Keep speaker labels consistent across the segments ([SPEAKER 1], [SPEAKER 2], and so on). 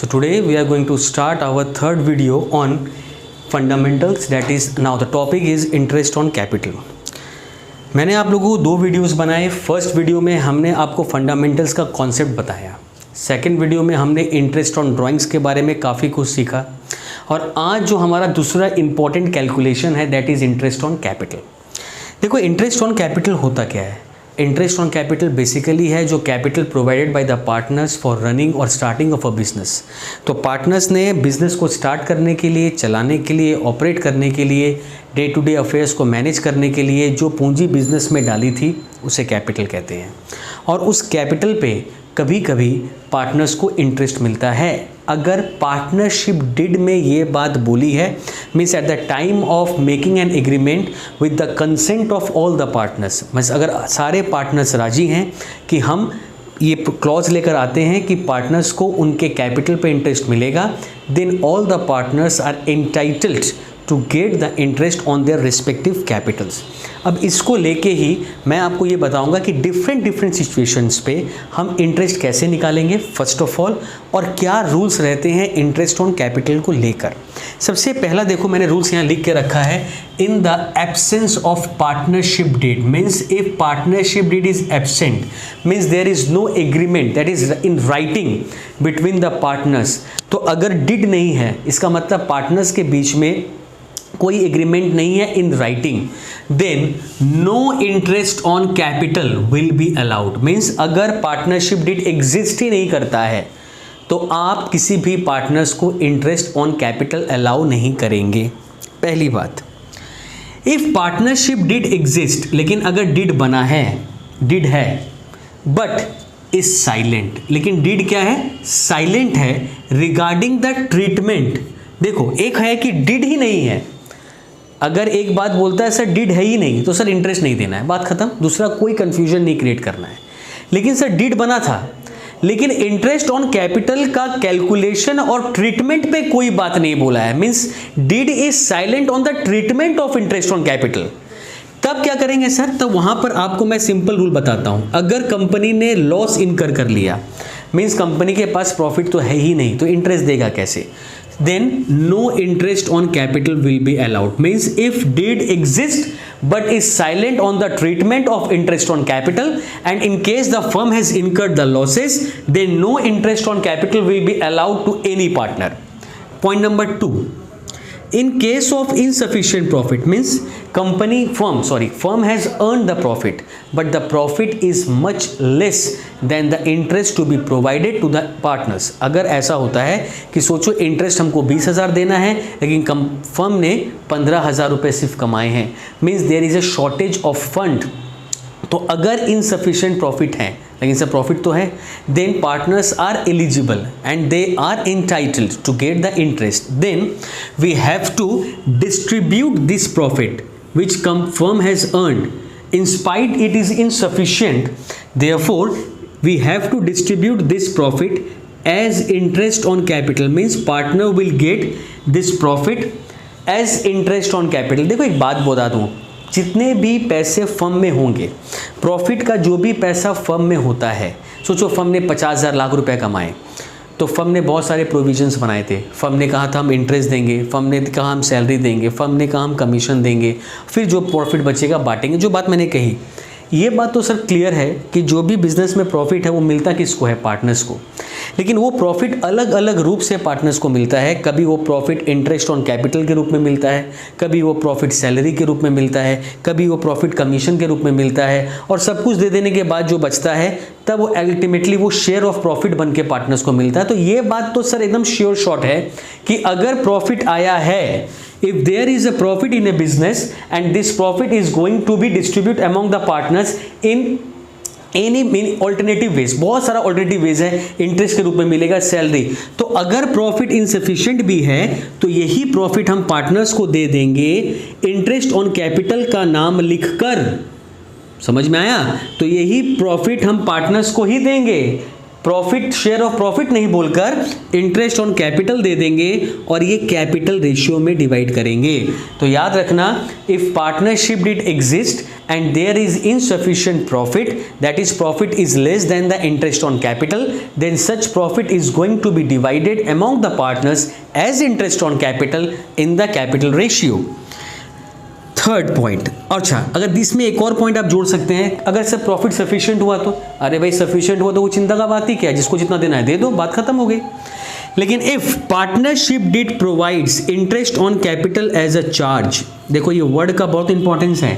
[SPEAKER 1] So today we are going to start our third video on fundamentals, that is now the topic is interest on capital. मैंने आप लोगों को दो videos बनाए। First video में हमने आपको फंडामेंटल्स का कॉन्सेप्ट बताया, सेकंड वीडियो में हमने इंटरेस्ट ऑन ड्राइंग्स के बारे में काफ़ी कुछ सीखा, और आज जो हमारा दूसरा इंपॉर्टेंट कैलकुलेशन है that is interest on capital. देखो इंटरेस्ट ऑन कैपिटल होता क्या है। इंटरेस्ट ऑन कैपिटल बेसिकली है जो capital provided by the partners for running और स्टार्टिंग ऑफ अ बिजनेस। तो पार्टनर्स ने बिजनेस को स्टार्ट करने के लिए, चलाने के लिए, ऑपरेट करने के लिए, डे टू डे अफेयर्स को मैनेज करने के लिए जो पूंजी बिजनेस में डाली थी उसे कैपिटल कहते हैं। और उस कैपिटल पे कभी कभी पार्टनर्स को इंटरेस्ट मिलता है। अगर पार्टनरशिप डिड में ये बात बोली है, means at the time of making an agreement with the consent of all the partners, means अगर सारे पार्टनर्स राजी हैं कि हम ये क्लॉज लेकर आते हैं कि पार्टनर्स को उनके कैपिटल पे इंटरेस्ट मिलेगा, then all the partners are entitled to get the interest on their respective capitals. अब इसको लेके ही मैं आपको ये बताऊंगा कि डिफरेंट सिचुएशंस पे हम इंटरेस्ट कैसे निकालेंगे फर्स्ट ऑफ ऑल, और क्या रूल्स रहते हैं इंटरेस्ट ऑन कैपिटल को लेकर। सबसे पहला देखो मैंने रूल्स यहाँ लिख के रखा है, in the absence of partnership deed, means if partnership deed is absent means there is no agreement that is in writing between the partners. तो अगर डिड नहीं है इसका मतलब पार्टनर्स के बीच में कोई एग्रीमेंट नहीं है in writing, then no interest on capital will be allowed. Means अगर पार्टनरशिप डीड एग्जिस्ट ही नहीं करता है तो आप किसी भी पार्टनर्स को इंटरेस्ट ऑन कैपिटल अलाउ नहीं करेंगे। पहली बात, इफ पार्टनरशिप डीड एग्जिस्ट, लेकिन अगर डीड बना है, डीड है बट इज साइलेंट, लेकिन डीड क्या है, साइलेंट है रिगार्डिंग द ट्रीटमेंट। देखो एक है कि डीड ही नहीं है, अगर एक बात बोलता है सर डिड है ही नहीं तो सर इंटरेस्ट नहीं देना है, बात खत्म, दूसरा कोई कंफ्यूजन नहीं क्रिएट करना है। लेकिन सर डिड बना था लेकिन इंटरेस्ट ऑन कैपिटल का कैलकुलेशन और ट्रीटमेंट पे कोई बात नहीं बोला है, means did is silent on the treatment of interest on capital. तब क्या करेंगे सर, तब वहां पर आपको मैं सिंपल रूल बताता हूं। अगर कंपनी ने लॉस इनकर कर लिया, मींस कंपनी के पास प्रॉफिट तो है ही नहीं, तो इंटरेस्ट देगा कैसे, then no interest on capital will be allowed. Means if did exist but is silent on the treatment of interest on capital, and in case the firm has incurred the losses, then no interest on capital will be allowed to any partner. Point number 2, in case of insufficient profit, means firm has earned the profit but the profit is much less than the interest to be provided to the partners. अगर ऐसा होता है कि सोचो interest हमको 20,000 देना है लेकिन फर्म ने 15,000 रुपये सिर्फ कमाए हैं, means there is a shortage of fund. तो अगर इनसफिशिएंट प्रॉफिट है लेकिन सर प्रॉफिट तो है, then partners are eligible and they are entitled to get the interest, then we have to distribute this profit which firm has earned in spite it is insufficient, therefore we have to distribute this profit as interest on capital, means partner will get this profit as interest on capital। देखो एक बात बता दूं, जितने भी पैसे firm में होंगे, प्रॉफिट का जो भी पैसा फर्म में होता है, सोचो फर्म ने 50,000 लाख रुपए कमाए तो फर्म ने बहुत सारे प्रोविजंस बनाए थे। फर्म ने कहा था हम इंटरेस्ट देंगे, फर्म ने कहा हम सैलरी देंगे, फर्म ने कहा हम कमीशन देंगे, फिर जो प्रॉफिट बचेगा बांटेंगे। जो बात मैंने कही ये बात तो सर क्लियर है कि जो भी बिजनेस में प्रॉफिट है वो मिलता किसको है, पार्टनर्स को। लेकिन वो प्रॉफिट अलग अलग रूप से पार्टनर्स को मिलता है। कभी वो प्रॉफिट इंटरेस्ट ऑन कैपिटल के रूप में मिलता है, कभी वो प्रॉफिट सैलरी के रूप में मिलता है, कभी वो प्रॉफिट कमीशन के रूप में मिलता है, और सब कुछ दे देने के बाद जो बचता है तब वो अल्टीमेटली वो शेयर ऑफ प्रॉफिट बन के पार्टनर्स को मिलता है। तो ये बात तो सर एकदम श्योर शॉट है कि अगर प्रॉफिट आया है, if there is a profit in a business and this profit is going to be distributed among the partners in any alternative ways, बहुत सारा alternative ways है, इंटरेस्ट के रूप में मिलेगा, सैलरी। तो अगर प्रॉफिट इनसफिशिएंट भी है तो यही प्रॉफिट हम पार्टनर्स को दे देंगे इंटरेस्ट ऑन कैपिटल का नाम लिखकर। समझ में आया? तो यही प्रॉफिट हम पार्टनर्स को ही देंगे प्रॉफिट, शेयर ऑफ प्रॉफिट नहीं बोलकर इंटरेस्ट ऑन कैपिटल दे देंगे और ये कैपिटल रेशियो में डिवाइड करेंगे। तो याद रखना, if partnership did exist and there is insufficient profit, that is profit is less than the interest on capital, then such profit is going to be divided among the partners as interest on capital in the capital ratio. Third point, अच्छा अगर इसमें एक और point आप जोड़ सकते हैं, अगर सर प्रॉफिट सफिशिएंट हुआ तो, अरे भाई सफिशिएंट हुआ तो वो चिंता का बात ही क्या है, जिसको जितना देना है दे दो, बात खत्म हो गई। लेकिन if partnership deed provides interest on capital as a charge, देखो ये वर्ड का बहुत इंपॉर्टेंस है,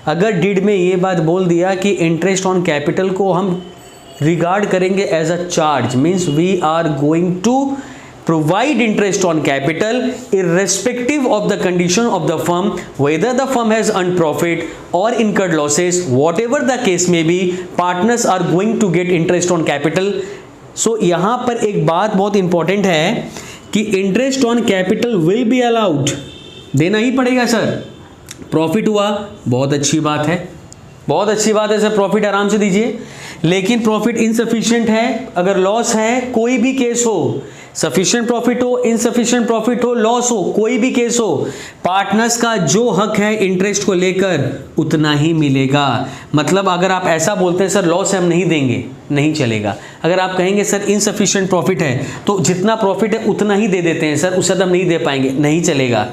[SPEAKER 1] अगर डिड में ये बात बोल दिया कि इंटरेस्ट ऑन कैपिटल को हम रिगार्ड करेंगे as a charge, means we are going to provide interest on capital irrespective of the condition of the firm, whether the firm has earned profit or incurred losses, whatever the case may be, partners are going to get interest on capital. So यहाँ पर एक बात बहुत important है कि interest on capital will be allowed, देना ही पड़ेगा sir. Profit हुआ, बहुत अच्छी बात है, बहुत अच्छी बात है सर, प्रॉफिट आराम से दीजिए, लेकिन प्रॉफिट इनसफिशिएंट है, अगर लॉस है, कोई भी केस हो, सफिशिएंट प्रॉफिट हो, इनसफिशिएंट प्रॉफिट हो, लॉस हो, कोई भी केस हो, पार्टनर्स का जो हक है इंटरेस्ट को लेकर उतना ही मिलेगा। मतलब अगर आप ऐसा बोलते हैं सर लॉस है हम नहीं देंगे, नहीं चलेगा। अगर आप कहेंगे सर इनसफिशिएंट प्रॉफिट है तो जितना प्रॉफिट है उतना ही दे देते हैं सर, उससे हम नहीं दे पाएंगे, नहीं चलेगा।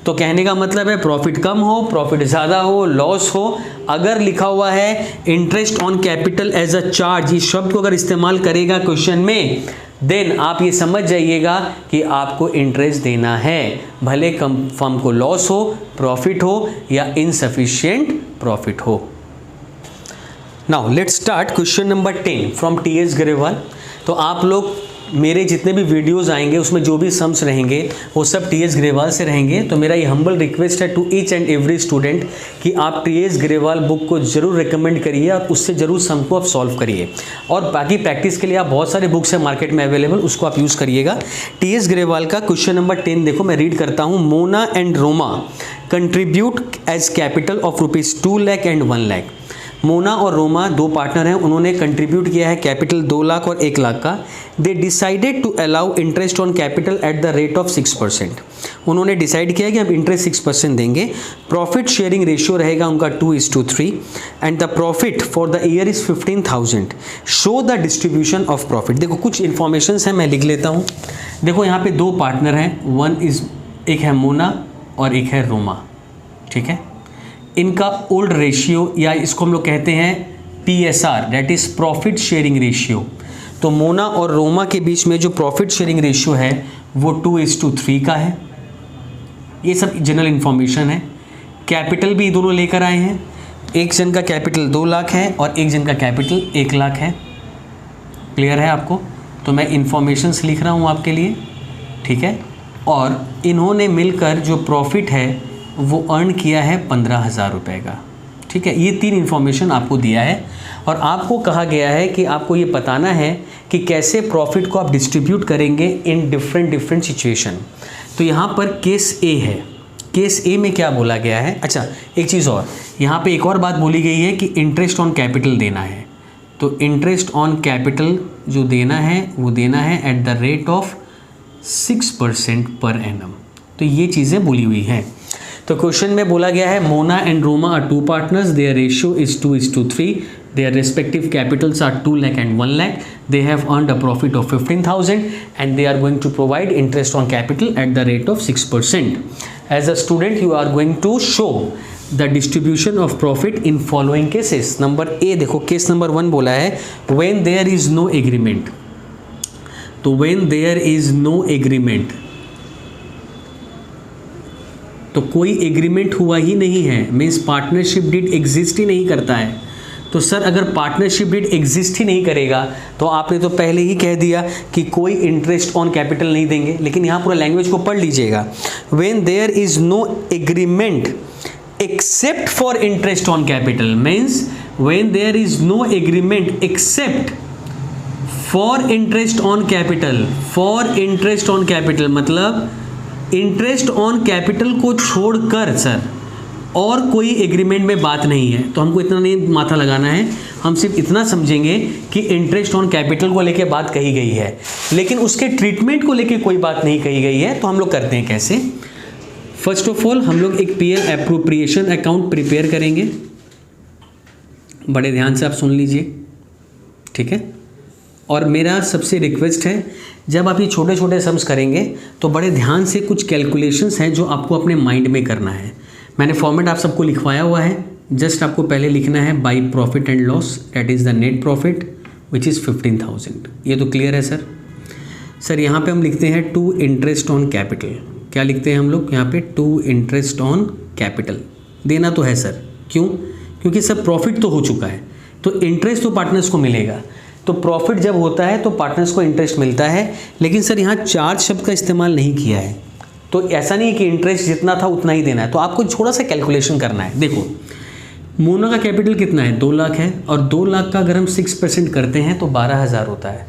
[SPEAKER 1] तो कहने का मतलब है प्रॉफिट कम हो, प्रॉफिट ज़्यादा हो, लॉस हो, अगर लिखा हुआ है interest on capital as a charge, इस शब्द को अगर इस्तेमाल करेगा क्वेश्चन में, देन आप ये समझ जाइएगा कि आपको इंटरेस्ट देना है, भले कम फर्म को लॉस हो, प्रॉफिट हो या इनसफिशिएंट प्रॉफिट हो। Now let's start question number 10 from T.S.. Grewal. तो आप लोग मेरे जितने भी वीडियोस आएंगे उसमें जो भी सम्स रहेंगे वो सब टी.एस. ग्रेवाल से रहेंगे। तो मेरा ये हम्बल रिक्वेस्ट है to each and every student कि आप टी.एस. ग्रेवाल बुक को ज़रूर रिकमेंड करिए और उससे ज़रूर सम को आप सॉल्व करिए। और बाकी प्रैक्टिस के लिए आप बहुत सारे बुक्स हैं मार्केट में अवेलेबल, उसको आप यूज़ करिएगा। टी.एस. ग्रेवाल का क्वेश्चन नंबर 10 देखो, मैं रीड करता हूँ। Mona and Roma contribute as capital of ₹2 lakh and 1 lakh. Mona और रोमा दो पार्टनर हैं, उन्होंने कंट्रीब्यूट किया है कैपिटल 2 लाख और 1 लाख का। They decided to allow interest on capital at the rate of 6%। उन्होंने डिसाइड किया कि हम इंटरेस्ट 6% देंगे। प्रॉफिट शेयरिंग रेशियो रहेगा उनका 2:3 and the profit for the year is 15,000। Show the distribution of profit. देखो कुछ इन्फॉर्मेशंस हैं, मैं लिख लेता हूँ। देखो यहाँ पे दो पार्टनर हैं, एक है मोना और एक है रोमा, ठीक है। इनका ओल्ड रेशियो या इसको हम लोग कहते हैं PSR, that is profit sharing ratio. तो मोना और रोमा के बीच में जो प्रॉफिट शेयरिंग रेशियो है वो 2:3 का है। ये सब जनरल इन्फॉर्मेशन है। कैपिटल भी दोनों लेकर आए हैं, एक जन का कैपिटल 2 लाख है और एक जन का कैपिटल 1 लाख है। क्लियर है आपको? तो मैं इन्फॉर्मेशंस लिख रहा हूँ आपके लिए, ठीक है। और इन्होंने मिलकर जो प्रॉफिट है वो अर्न किया है 15,000 रुपये का, ठीक है। ये 3 इन्फॉर्मेशन आपको दिया है और आपको कहा गया है कि आपको ये बताना है कि कैसे प्रॉफिट को आप डिस्ट्रीब्यूट करेंगे इन डिफरेंट सिचुएशन। तो यहाँ पर केस ए है। केस ए में क्या बोला गया है? अच्छा एक चीज़ और, यहाँ पे एक और बात बोली गई है कि इंटरेस्ट ऑन कैपिटल देना है। तो इंटरेस्ट ऑन कैपिटल जो देना है वो देना है eight the rate of 6% per annum. तो ये चीज़ें बोली हुई हैं। तो क्वेश्चन में बोला गया है Mona and Roma are 2 partners, their ratio is 2:3, their respective capitals are 2 lakh and 1 lakh. They have earned a profit of 15,000 and they are going to provide interest on capital at the rate of 6%. As a student you are going to show the distribution of profit in following cases. Number A देखो, case number 1 बोला है when there is no agreement. तो when there is no agreement, तो कोई agreement हुआ ही नहीं है, means partnership deed exist ही नहीं करता है। तो सर अगर पार्टनरशिप डीड एग्जिस्ट ही नहीं करेगा तो आपने तो पहले ही कह दिया कि कोई इंटरेस्ट ऑन कैपिटल नहीं देंगे, लेकिन यहाँ पूरा लैंग्वेज को पढ़ लीजिएगा। When there is no agreement except for interest on capital, means when there is no agreement except for interest on capital. For interest on capital मतलब इंटरेस्ट ऑन कैपिटल को छोड़कर सर और कोई एग्रीमेंट में बात नहीं है, तो हमको इतना नहीं माथा लगाना है, हम सिर्फ इतना समझेंगे कि इंटरेस्ट ऑन कैपिटल को लेके बात कही गई है, लेकिन उसके ट्रीटमेंट को लेके कोई बात नहीं कही गई है। तो हम लोग करते हैं कैसे। फर्स्ट ऑफ ऑल हम लोग एक पीएल एप्रोप्रिएशन अकाउंट प्रिपेयर करेंगे। बड़े ध्यान से आप सुन लीजिए, ठीक है। और मेरा सबसे रिक्वेस्ट है, जब आप ये छोटे छोटे सम्स करेंगे तो बड़े ध्यान से कुछ कैलकुलेशंस हैं जो आपको अपने माइंड में करना है। मैंने फॉर्मेट आप सबको लिखवाया हुआ है, जस्ट आपको पहले लिखना है by profit and loss, that is the net profit which is 15,000। ये तो क्लियर है सर। सर यहाँ पे हम लिखते हैं टू इंटरेस्ट ऑन कैपिटल। क्या लिखते हैं हम लोग यहाँ पे? To interest on capital. देना तो है सर, क्यों? क्योंकि सर प्रॉफिट तो हो चुका है, तो इंटरेस्ट तो पार्टनर्स को मिलेगा। तो प्रॉफिट जब होता है तो पार्टनर्स को इंटरेस्ट मिलता है, लेकिन सर यहाँ चार्ज शब्द का इस्तेमाल नहीं किया है, तो ऐसा नहीं कि इंटरेस्ट जितना था उतना ही देना है। तो आपको थोड़ा सा कैलकुलेशन करना है। देखो मोना का कैपिटल कितना है? 2 लाख है, और 2 लाख का अगर हम 6% करते हैं तो 12,000 होता है।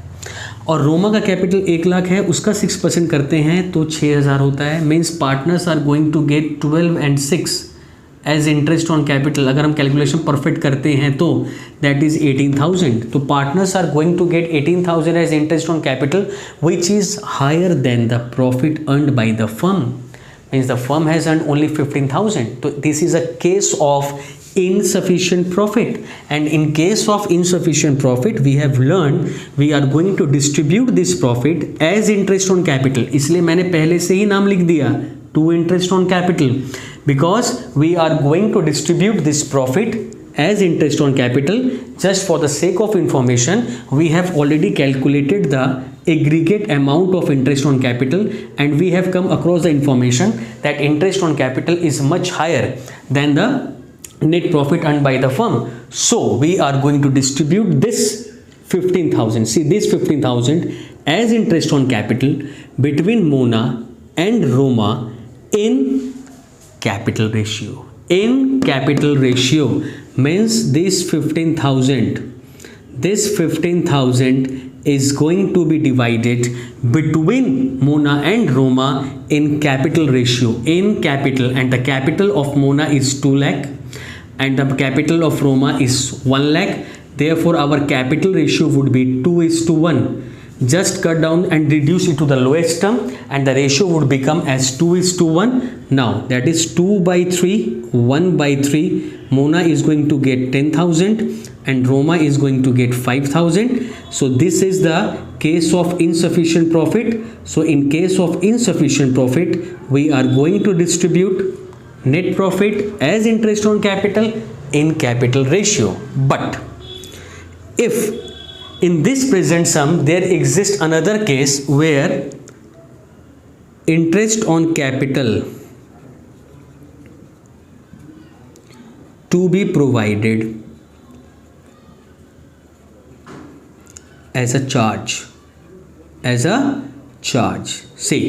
[SPEAKER 1] और रोमा का कैपिटल 1 लाख है, उसका 6% करते हैं तो 6,000 होता है। Means partners are going to get 12 and 6 as interest on capital. अगर हम कैलकुलेशन परफेक्ट करते हैं तो दैट इज 18,000। तो partners are going to get 18,000 as interest on capital which is higher than the profit earned by the firm. Means the firm has earned only 15,000। तो this is a case of insufficient profit, and in case of insufficient profit we have learned we are going to distribute this profit as interest on capital। इसलिए मैंने पहले से ही नाम लिख दिया to interest on capital, because we are going to distribute this profit as interest on capital. Just for the sake of information, we have already calculated the aggregate amount of interest on capital, and we have come across the information that interest on capital is much higher than the net profit earned by the firm. So we are going to distribute this 15,000, see this 15,000 as interest on capital between Mona and Roma in capital ratio. In capital ratio means this 15,000 is going to be divided between Mona and Roma in capital ratio. In capital, and the capital of Mona is 2 lakh and the capital of Roma is 1 lakh. Therefore our capital ratio would be 2:1. Just cut down and reduce it to the lowest term and the ratio would become as 2:1. Now that is 2/3, 1/3. Mona is going to get 10,000 and Roma is going to get 5,000. So this is the case of insufficient profit. So in case of insufficient profit, we are going to distribute net profit as interest on capital in capital ratio. But if in this present sum there exists another case where interest on capital to be provided as a charge, see,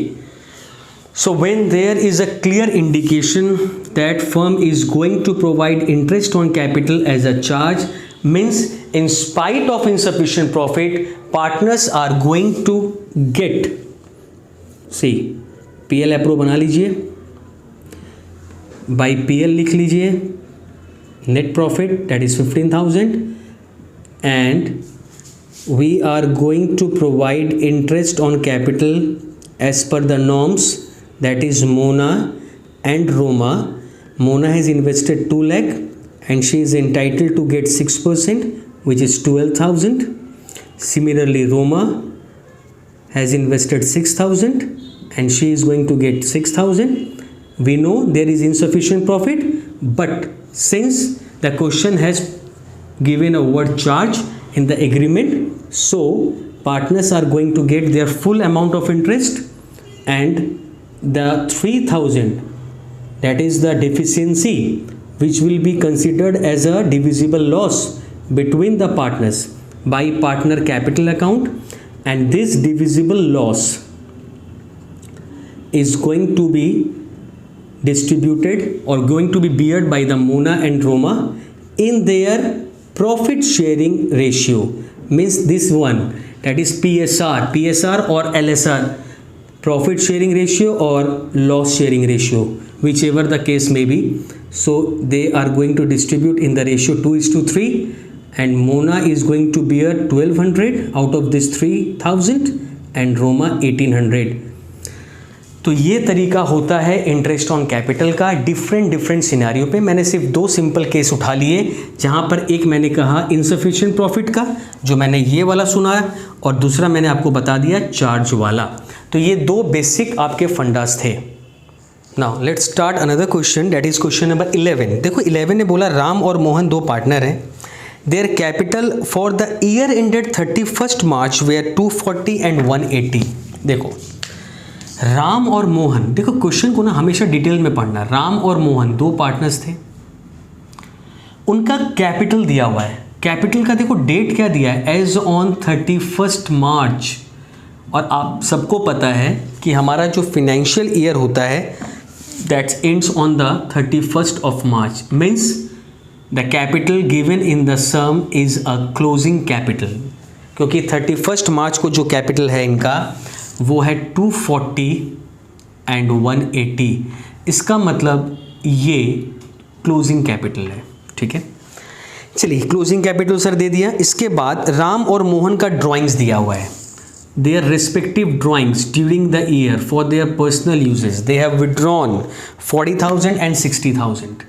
[SPEAKER 1] so when there is a clear indication that firm is going to provide interest on capital as a charge, means in spite of insufficient profit, partners are going to get, see, PL approve बना लीजिए, by PL लिख लीजिए, net profit that is 15,000, and we are going to provide interest on capital as per the norms, that is Mona and Roma. Mona has invested 2 lakh and she is entitled to get 6%, which is 12,000. Similarly, Roma has invested 6,000 and she is going to get 6,000. We know there is insufficient profit, but since the question has given a word charge in the agreement, so partners are going to get their full amount of interest, and the 3,000, that is the deficiency, which will be considered as a divisible loss between the partners by partner capital account, and this divisible loss is going to be distributed or going to be beared by the Mona and Roma in their profit sharing ratio. Means this one, that is PSR or LSR, profit sharing ratio or loss sharing ratio, whichever the case may be. so they are going to distribute in the ratio 2:3, and Mona is going to bear 1200 out of this 3000 and Roma 1800. तो ये तरीका होता है interest on capital का different scenario पे। मैंने सिर्फ 2 simple case उठा लिए, जहाँ पर एक मैंने कहा इनसफिशिएंट प्रॉफिट का, जो मैंने ये वाला सुना है, और दूसरा मैंने आपको बता दिया चार्ज वाला। तो ये 2 बेसिक आपके फंडास थे। Now let's start another question, that is question number 11। देखो 11 ने बोला राम और मोहन 2 पार्टनर हैं, their capital for the year ended 31 March were 240 and 180। देखो राम और मोहन, देखो क्वेश्चन को ना हमेशा डिटेल में पढ़ना। राम और मोहन 2 पार्टनर्स थे, उनका कैपिटल दिया हुआ है। कैपिटल का देखो डेट क्या दिया है, एज ऑन 31 मार्च। और आप सबको पता है कि हमारा जो फिनेंशियल ईयर होता है that's ends on the 31 of March, means the capital given in the some is a closing capital, क्योंकि 31 मार्च को जो कैपिटल है इनका वो है 240 एंड 180। इसका मतलब ये क्लोजिंग कैपिटल है, ठीक है। चलिए क्लोजिंग कैपिटल सर दे दिया। इसके बाद राम और मोहन का ड्राइंग्स दिया हुआ है, their respective drawings during the year for their personal uses. They have withdrawn 40,000 and 60,000।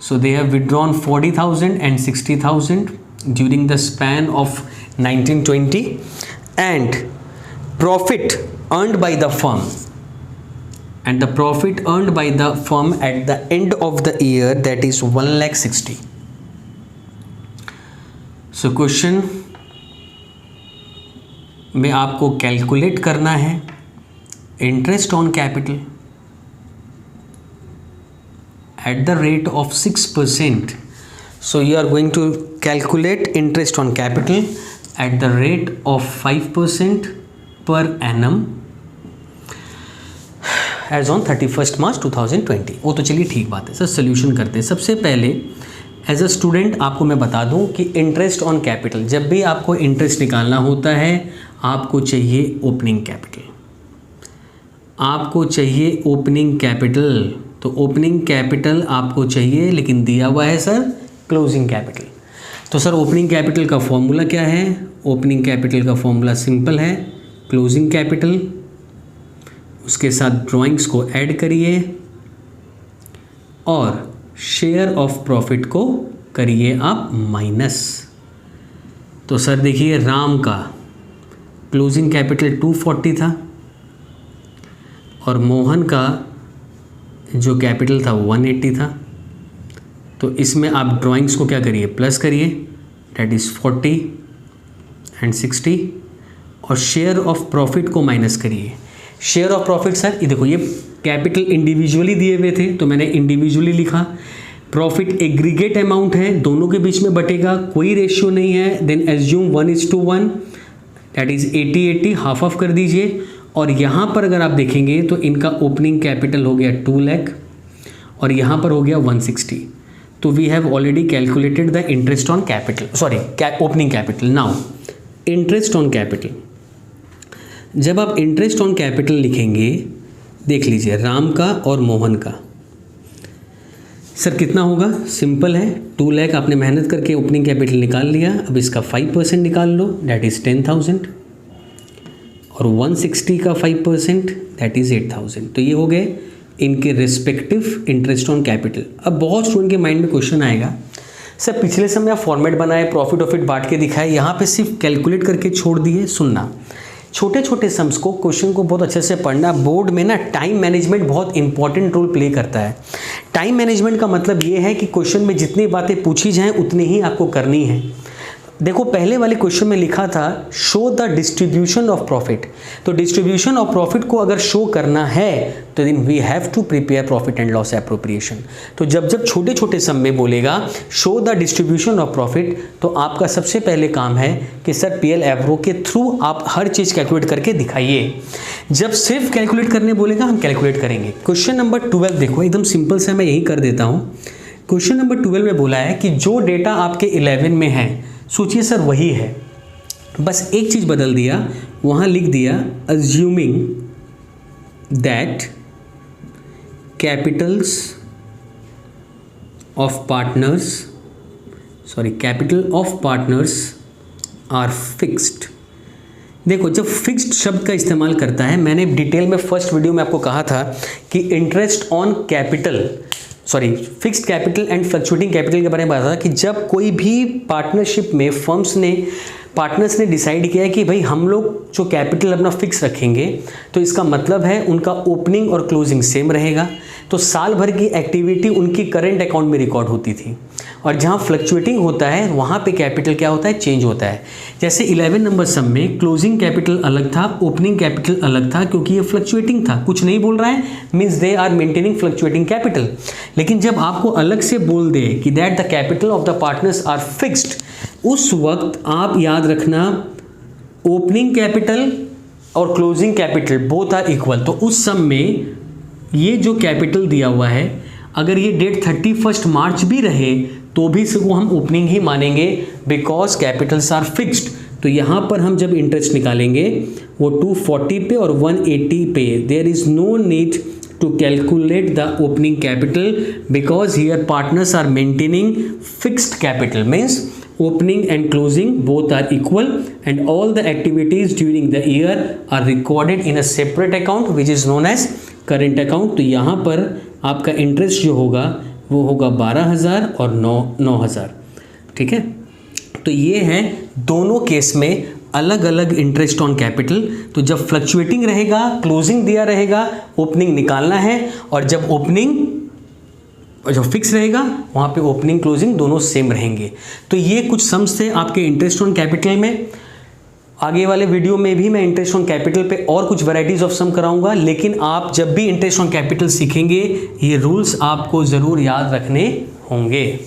[SPEAKER 1] So they have withdrawn 40,000 and 60,000 during the span of 1920 and profit earned by the firm, and the profit earned by the firm at the end of the year, that is 1,60,000. so question में आपको calculate करना है interest on capital at the rate of 6%. so you are going to calculate interest on capital at the rate of 5% per annum as on 31 मार्च 2020। वो तो चलिए ठीक बात है सर, सोल्यूशन करते हैं। सबसे पहले एज अ स्टूडेंट आपको मैं बता दूं कि इंटरेस्ट ऑन कैपिटल, जब भी आपको इंटरेस्ट निकालना होता है आपको चाहिए ओपनिंग कैपिटल, आपको चाहिए ओपनिंग कैपिटल। तो ओपनिंग कैपिटल आपको चाहिए, लेकिन दिया हुआ है सर क्लोजिंग कैपिटल। तो सर ओपनिंग कैपिटल का फॉर्मूला क्या है? ओपनिंग कैपिटल का फॉर्मूला सिंपल है, क्लोजिंग कैपिटल, उसके साथ ड्राइंग्स को ऐड करिए और शेयर ऑफ प्रॉफिट को करिए आप माइनस। तो सर देखिए राम का क्लोजिंग कैपिटल 240 था और मोहन का जो कैपिटल था 180 था। तो इसमें आप ड्राइंग्स को क्या करिए, प्लस करिए, दैट इज़ 40 एंड 60, और शेयर ऑफ प्रॉफिट को माइनस करिए। शेयर ऑफ प्रॉफिट सर ये देखो, ये कैपिटल इंडिविजुअली दिए हुए थे तो मैंने इंडिविजुअली लिखा। प्रॉफिट एग्रीगेट अमाउंट है, दोनों के बीच में बटेगा, कोई रेशियो नहीं है, then assume 1:1, that is 80-80, half of कर दीजिए। और यहाँ पर अगर आप देखेंगे तो इनका ओपनिंग कैपिटल हो गया 2 लाख और यहाँ पर हो गया 160। तो we have already calculated the interest on capital, sorry opening capital. Now interest on capital, जब आप इंटरेस्ट ऑन कैपिटल लिखेंगे, देख लीजिए राम का और मोहन का सर कितना होगा, सिंपल है, 2 लाख आपने मेहनत करके ओपनिंग कैपिटल निकाल लिया। अब इसका 5% निकाल लो, दैट इज़ 10,000, और 160 का 5% दैट इज़ 8,000। तो ये हो गए इनके रिस्पेक्टिव इंटरेस्ट ऑन कैपिटल। अब बहुत स्टूडेंट के माइंड में क्वेश्चन आएगा, सर पिछले समय आप फॉर्मेट बनाए, प्रॉफिट ऑफिट बांट के दिखाए, यहाँ पे सिर्फ कैलकुलेट करके छोड़ दिए। सुनना, छोटे छोटे सम्स को, क्वेश्चन को बहुत अच्छे से पढ़ना। बोर्ड में ना टाइम मैनेजमेंट बहुत इंपॉर्टेंट रोल प्ले करता है। टाइम मैनेजमेंट का मतलब ये है कि क्वेश्चन में जितनी बातें पूछी जाएं उतनी ही आपको करनी है। देखो पहले वाले क्वेश्चन में लिखा था show the distribution of profit, तो डिस्ट्रीब्यूशन ऑफ प्रॉफिट को अगर शो करना है तो then we have to prepare profit and loss appropriation. तो जब जब छोटे छोटे सम में बोलेगा show the distribution of profit, तो आपका सबसे पहले काम है कि सर पीएल एवरो के थ्रू आप हर चीज़ कैलकुलेट करके दिखाइए। जब सिर्फ कैलकुलेट करने बोलेगा हम कैलकुलेट करेंगे। क्वेश्चन नंबर 12 देखो, एकदम सिंपल से मैं यही कर देता हूँ। क्वेश्चन नंबर 12 में बोला है कि जो डेटा आपके 11 में है, सोचिए सर वही है, बस एक चीज़ बदल दिया, वहाँ लिख दिया assuming that capitals of partners are fixed. देखो, जब फिक्स्ड शब्द का इस्तेमाल करता है, मैंने डिटेल में फर्स्ट वीडियो में आपको कहा था कि interest on capital, fixed capital and fluctuating capital के बारे में बताया था कि जब कोई भी पार्टनरशिप में पार्टनर्स ने डिसाइड किया है कि भाई हम लोग जो कैपिटल अपना फिक्स रखेंगे, तो इसका मतलब है उनका ओपनिंग और क्लोजिंग सेम रहेगा, तो साल भर की एक्टिविटी उनकी करंट अकाउंट में रिकॉर्ड होती थी। और जहाँ फ्लक्चुएटिंग होता है वहाँ पे कैपिटल क्या होता है, चेंज होता है। जैसे 11 नंबर सम में क्लोजिंग कैपिटल अलग था, ओपनिंग कैपिटल अलग था, क्योंकि ये फ्लक्चुएटिंग था, कुछ नहीं बोल रहा है, means they are maintaining fluctuating capital. लेकिन जब आपको अलग से बोल दे कि that the capital of the partners are fixed, उस वक्त आप याद रखना ओपनिंग कैपिटल और closing capital both are equal. तो उस सम में ये जो कैपिटल दिया हुआ है, अगर ये डेट 31 मार्च भी रहे तो भी इसको हम ओपनिंग ही मानेंगे, बिकॉज कैपिटल्स आर फिक्स्ड। तो यहाँ पर हम जब इंटरेस्ट निकालेंगे वो 240 पे और 180 पे, there is no need to calculate the opening capital because here partners are maintaining fixed capital, means opening and closing both are equal and all the activities during the year are recorded in a separate account which is known as current account। तो यहाँ पर आपका interest जो होगा वो होगा 12,000 और 9,000, ठीक है। तो ये है दोनों केस में अलग अलग इंटरेस्ट ऑन कैपिटल। तो जब फ्लक्चुएटिंग रहेगा, क्लोजिंग दिया रहेगा, ओपनिंग निकालना है, और जब फिक्स रहेगा वहाँ पे ओपनिंग क्लोजिंग दोनों सेम रहेंगे। तो ये कुछ सम्स थे आपके इंटरेस्ट ऑन कैपिटल में। आगे वाले वीडियो में भी मैं इंटरेस्ट ऑन कैपिटल पे और कुछ वैरायटीज ऑफ सम कराऊंगा, लेकिन आप जब भी इंटरेस्ट ऑन कैपिटल सीखेंगे ये रूल्स आपको ज़रूर याद रखने होंगे।